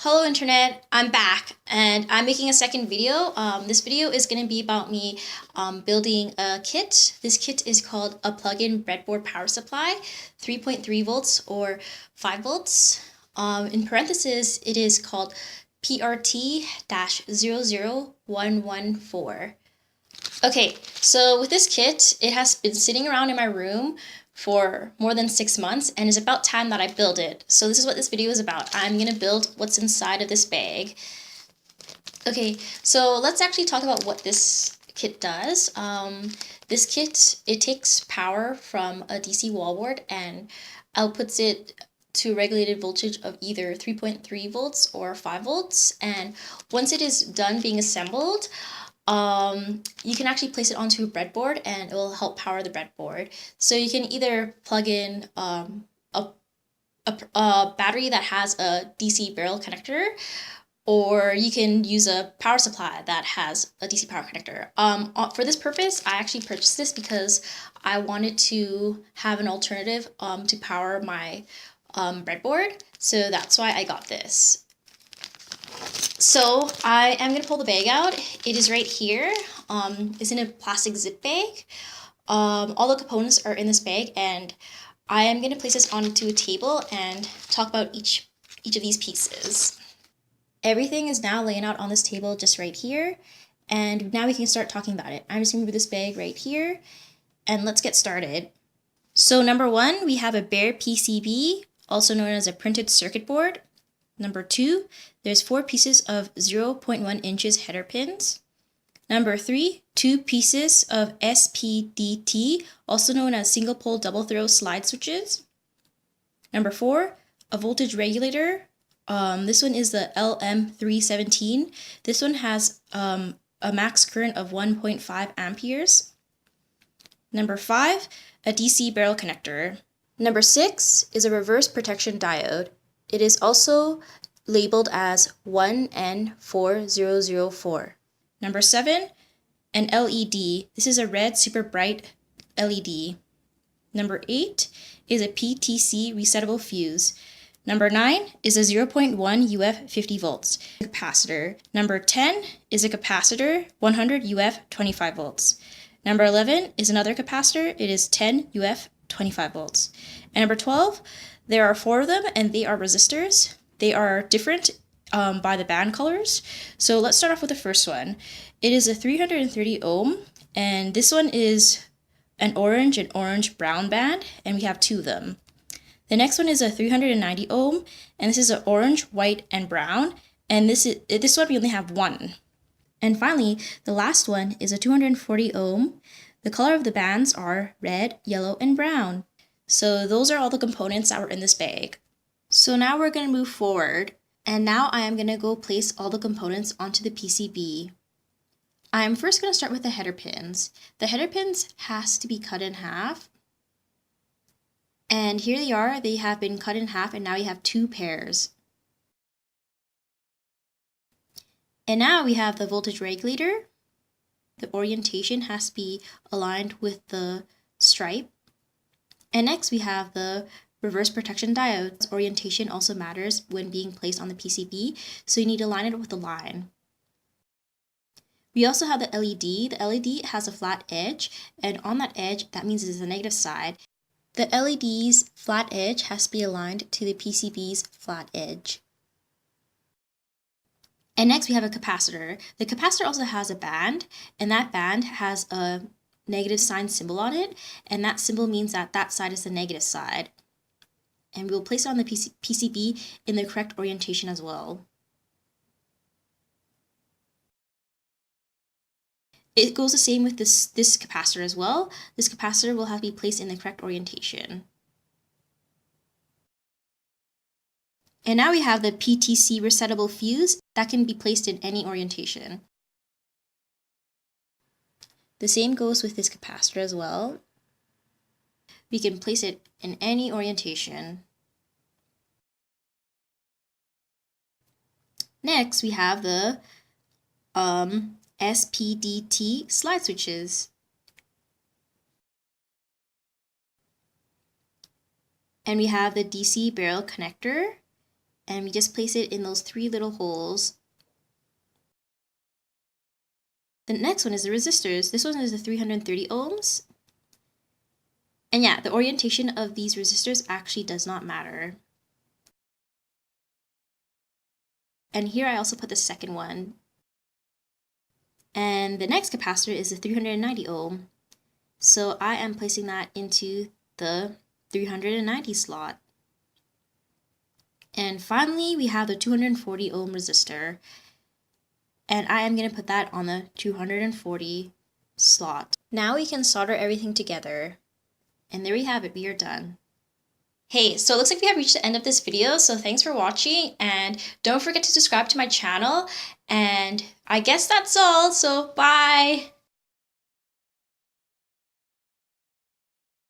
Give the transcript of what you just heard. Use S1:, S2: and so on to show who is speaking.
S1: Hello Internet, I'm back and I'm making a second video. This video is going to be about me building a kit. This kit is called a plug-in breadboard power supply, 3.3 volts or 5 volts. In parentheses, it is called PRT-00114. Okay, so with this kit, it has been sitting around in my room for more than 6 months and it's about time that I build it. So this is what this video is about. I'm gonna build what's inside of this bag. Okay, so let's actually talk about what this kit does. This kit, it takes power from a DC wallboard and outputs it to regulated voltage of either 3.3 volts or 5 volts. And once it is done being assembled, you can actually place it onto a breadboard and it will help power the breadboard. So you can either plug in a battery that has a DC barrel connector, or you can use a power supply that has a DC power connector. For this purpose, I actually purchased this because I wanted to have an alternative to power my breadboard. So that's why I got this. So I am going to pull the bag out. It is right here. It's in a plastic zip bag. All the components are in this bag and I am going to place this onto a table and talk about each of these pieces. Everything is now laying out on this table just right here, and now we can start talking about it. I'm just going to move this bag right here and let's get started. So number one, we have a bare PCB, also known as a printed circuit board. Number two, there's 4 pieces of 0.1 inches header pins. Number 3, 2 pieces of SPDT, also known as single pole double throw slide switches. Number 4, a voltage regulator. This one is the LM317. This one has a max current of 1.5 amperes. Number 5, a DC barrel connector. Number 6 is a reverse protection diode. It is also labeled as 1N4004. Number 7, an LED. This is a red super bright LED. Number 8 is a PTC resettable fuse. Number 9 is a 0.1 UF 50 volts capacitor. Number 10 is a capacitor, 100 UF 25 volts. Number 11 is another capacitor. It is 10 UF 25 volts. And number 12, there are 4 of them and they are resistors. They are different by the band colors. So let's start off with the first one. It is a 330 ohm and this one is an orange and orange brown band and we have 2 of them. The next one is a 390 ohm and this is an orange, white, and brown, and this one we only have 1. And finally, the last one is a 240 ohm. The color of the bands are red, yellow, and brown. So those are all the components that were in this bag. So now we're going to move forward, and now I am going to go place all the components onto the PCB. I am first going to start with the header pins. The header pins has to be cut in half. And here they are, they have been cut in half and now you have 2 pairs. And now we have the voltage regulator. The orientation has to be aligned with the stripe. And next we have the reverse protection diode. Orientation also matters when being placed on the PCB, so you need to line it with the line. We also have the LED. The LED has a flat edge, and on that edge, that means it's the negative side. The LED's flat edge has to be aligned to the PCB's flat edge. And next we have a capacitor. The capacitor also has a band, and that band has a negative sign symbol on it, and that symbol means that that side is the negative side. And we'll place it on the PCB in the correct orientation as well. It goes the same with this capacitor as well. This capacitor will have to be placed in the correct orientation. And now we have the PTC resettable fuse that can be placed in any orientation. The same goes with this capacitor as well. We can place it in any orientation. Next, we have the SPDT slide switches. And we have the DC barrel connector and we just place it in those 3 little holes. The next one is the resistors. This one is the 330 ohms. And yeah, the orientation of these resistors actually does not matter. And here I also put the second one. And the next capacitor is the 390 ohm. So I am placing that into the 390 slot. And finally, we have the 240 ohm resistor. And I am going to put that on the 240 slot. Now we can solder everything together. And there we have it, we are done. Hey, so it looks like we have reached the end of this video, so thanks for watching, and don't forget to subscribe to my channel, and I guess that's all, so bye!